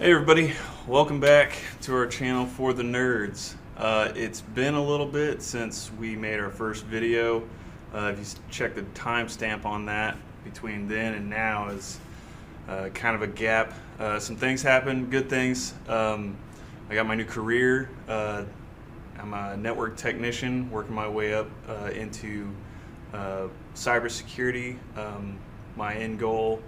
Hey everybody, welcome back to our channel for the nerds. It's been a little bit since we made our first video. If you check the timestamp on that, between then and now is kind of a gap. Some things happened, good things. I got my new career. I'm a network technician, working my way up into cybersecurity. My end goal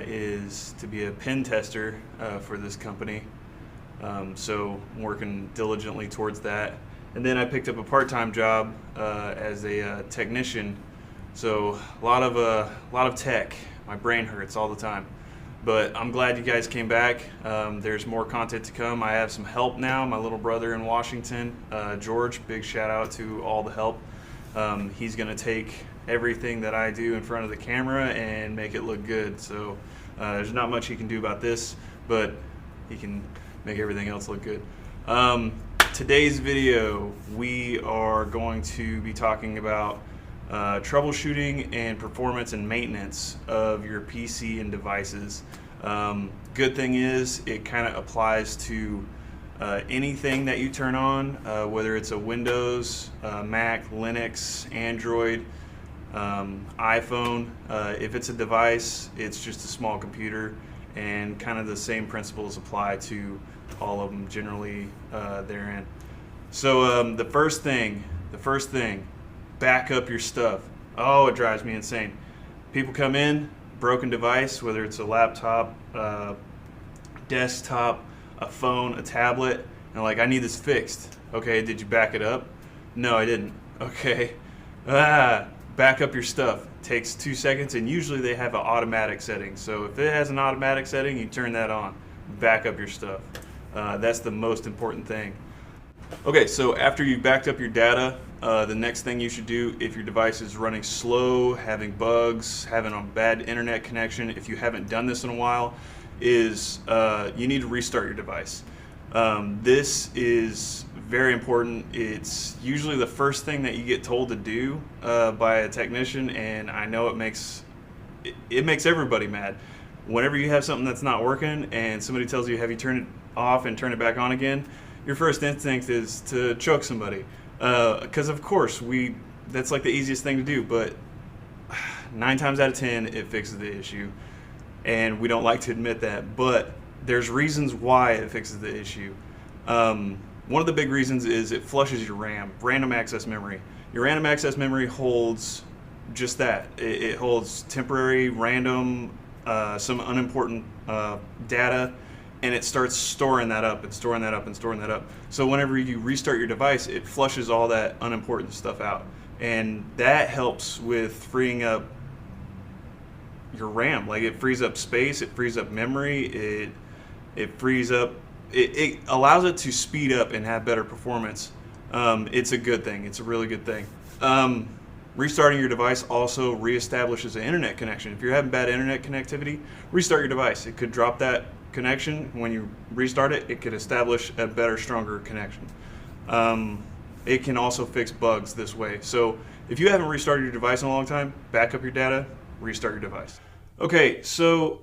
is to be a pen tester for this company. So I'm working diligently towards that. And then I picked up a part-time job as a technician. So a lot of tech. My brain hurts all the time. But I'm glad you guys came back. There's more content to come. I have some help now. My little brother in Washington, George, big shout out to all the help. He's going to take everything that I do in front of the camera and make it look good. So there's not much he can do about this, but he can make everything else look good. Today's video, we are going to be talking about troubleshooting and performance and maintenance of your PC and devices. Good thing is it kind of applies to anything that you turn on, whether it's a Windows, Mac, Linux, Android, iPhone. If it's a device, it's just a small computer, and kind of the same principles apply to all of them generally therein. So the first thing, back up your stuff. Oh, it drives me insane. People come in, broken device, whether it's a laptop, desktop, a phone, a tablet, and they're like, I need this fixed. Okay, did you back it up? No, I didn't. Okay. Back up your stuff. Takes 2 seconds, and usually they have an automatic setting. So if it has an automatic setting, you turn that on. Back up your stuff. That's the most important thing. Okay, so after you've backed up your data, the next thing you should do, if your device is running slow, having bugs, having a bad internet connection, if you haven't done this in a while, is you need to restart your device. This is very important. It's usually the first thing that you get told to do by a technician, and I know it makes everybody mad. Whenever you have something that's not working and somebody tells you, have you turned it off and turn it back on again, your first instinct is to choke somebody. Because of course, that's like the easiest thing to do, but 9 times out of 10, it fixes the issue. And we don't like to admit that, but there's reasons why it fixes the issue. One of the big reasons is it flushes your RAM, random access memory. Your random access memory holds just that. It holds temporary, random, some unimportant data, and it starts storing that up and storing that up and storing that up. So whenever you restart your device, it flushes all that unimportant stuff out. And that helps with freeing up your RAM. Like, it frees up space, it frees up memory, it frees up, it allows it to speed up and have better performance. It's a good thing. It's a really good thing. Restarting your device also reestablishes an internet connection. If you're having bad internet connectivity, restart your device. It could drop that connection. When you restart it, it could establish a better, stronger connection. It can also fix bugs this way. So if you haven't restarted your device in a long time, back up your data, restart your device. Okay, so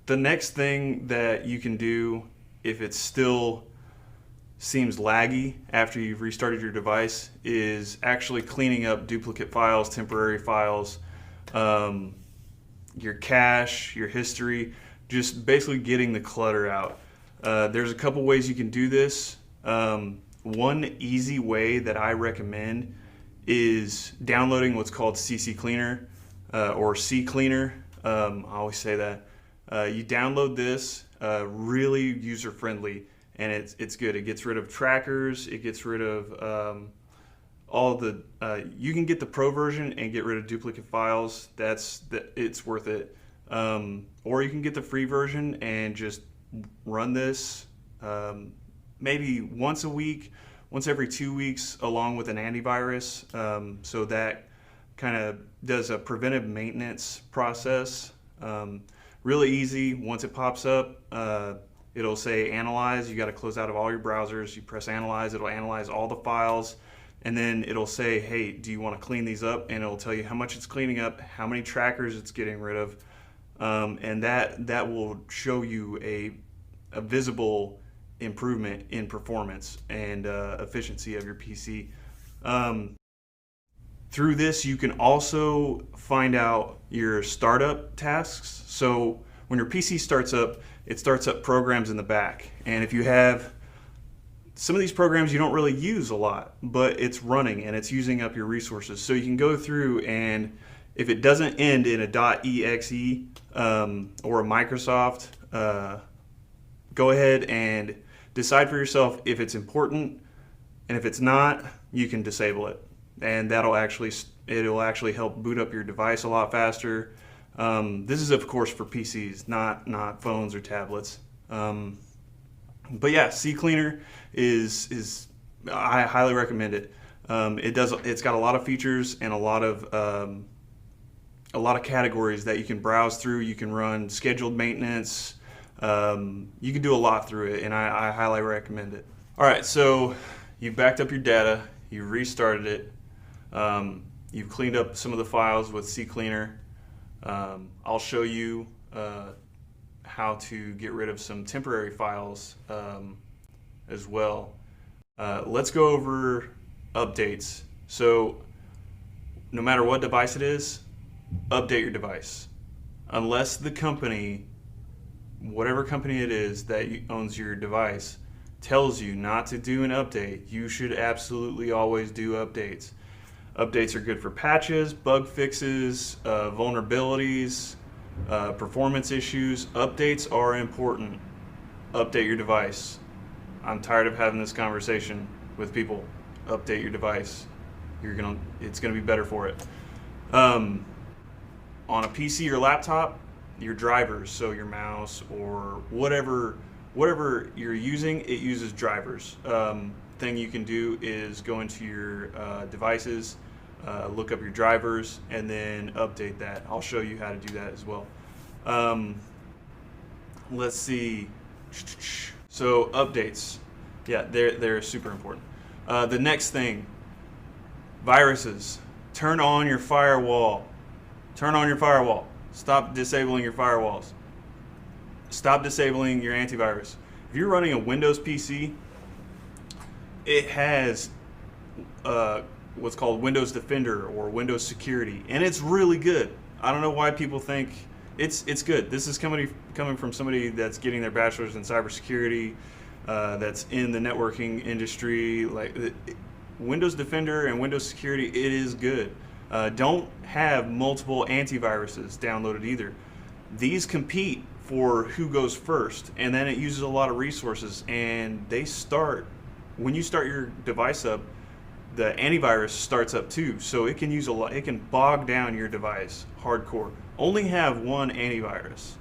the next thing that you can do if it still seems laggy after you've restarted your device is actually cleaning up duplicate files, temporary files, your cache, your history, just basically getting the clutter out. There's a couple ways you can do this. One easy way that I recommend is downloading what's called CC Cleaner or C Cleaner. I always say that. You download this, really user friendly, and it's good. It gets rid of trackers. It gets rid of all the. You can get the pro version and get rid of duplicate files. It's worth it. Or you can get the free version and just run this maybe once a week, once every 2 weeks, along with an antivirus. So that kind of does a preventive maintenance process. Really easy. Once it pops up, it'll say analyze. You got to close out of all your browsers. You press analyze. It'll analyze all the files, and then it'll say, hey, do you want to clean these up? And it'll tell you how much it's cleaning up, how many trackers it's getting rid of, and that will show you a a visible improvement in performance and efficiency of your PC. Through this, you can also find out your startup tasks. So when your PC starts up, it starts up programs in the back. And if you have some of these programs you don't really use a lot, but it's running and it's using up your resources. So you can go through, and if it doesn't end in a .exe or a Microsoft, go ahead and decide for yourself if it's important, and if it's not, you can disable it, and it'll actually help boot up your device a lot faster. This is of course for PCs, not phones or tablets. But yeah, CCleaner is I highly recommend it. It's got a lot of features and a lot of categories that you can browse through. You can run scheduled maintenance. You can do a lot through it, and I highly recommend it. All right, so you've backed up your data, you restarted it, you've cleaned up some of the files with CCleaner. I'll show you how to get rid of some temporary files as well. Let's go over updates. So no matter what device it is, update your device. Unless the company, whatever company it is that owns your device, tells you not to do an update, you should absolutely always do updates. Updates are good for patches, bug fixes, vulnerabilities, performance issues. Updates are important. Update your device. I'm tired of having this conversation with people. Update your device. It's gonna be better for it. On a PC or laptop, your drivers, so your mouse or whatever you're using, it uses drivers. Thing you can do is go into your devices, look up your drivers, and then update that. I'll show you how to do that as well. Let's see. So updates, yeah, they're super important. The next thing, viruses. Turn on your firewall. Turn on your firewall. Stop disabling your firewalls. Stop disabling your antivirus. If you're running a Windows PC, it has what's called Windows Defender or Windows Security, and it's really good. I don't know why people think it's good. This is coming from somebody that's getting their bachelor's in cybersecurity, that's in the networking industry. Windows Defender and Windows Security, it is good. Don't have multiple antiviruses downloaded either. These compete for who goes first, and then it uses a lot of resources, and when you start your device up, the antivirus starts up too, so it can use a lot. It can bog down your device hardcore. Only have one antivirus.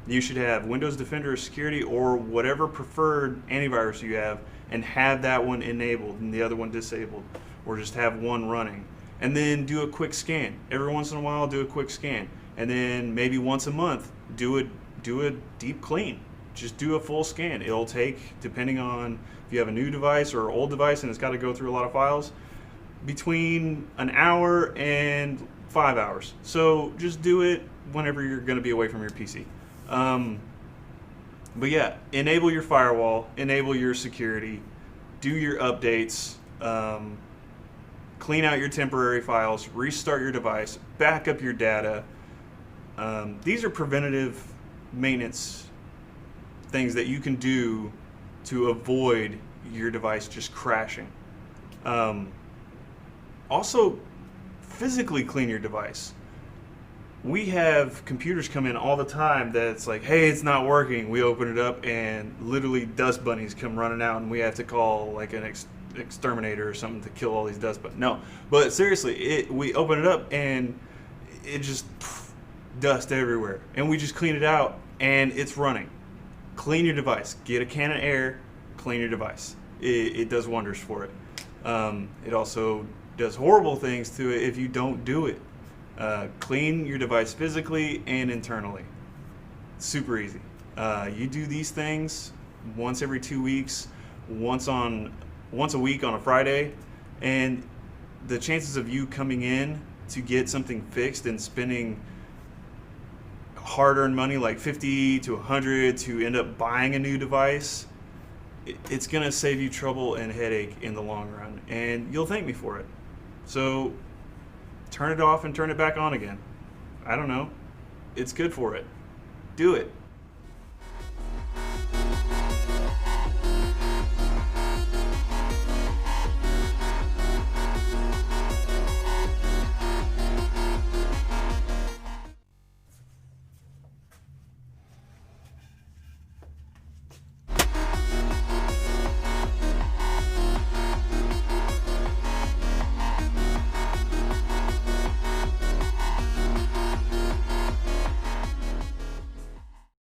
You should have Windows Defender or Security or whatever preferred antivirus you have, and have that one enabled and the other one disabled, or just have one running. And then do a quick scan. Every once in a while, do a quick scan, and then maybe once a month, do a deep clean. Just do a full scan. It'll take, depending on if you have a new device or an old device and it's got to go through a lot of files, between an hour and 5 hours. So just do it whenever you're going to be away from your PC. But yeah, enable your firewall, enable your security, do your updates, clean out your temporary files, restart your device, back up your data. These are preventative maintenance things that you can do to avoid your device just crashing. Also, physically clean your device. We have computers come in all the time that's like, hey, it's not working. We open it up and literally dust bunnies come running out, and we have to call like an exterminator or something to kill all these dust bunnies. No, but seriously, we open it up and it just dust everywhere, and we just clean it out and it's running. Clean your device. Get a can of air, clean your device. It does wonders for it. It also does horrible things to it if you don't do it. Clean your device physically and internally. Super easy. You do these things once every 2 weeks, once a week on a Friday, and the chances of you coming in to get something fixed and spending hard-earned money like 50 to 100 to end up buying a new device, it's going to save you trouble and headache in the long run, and you'll thank me for it. So turn it off and turn it back on again. I don't know. It's good for it. Do it.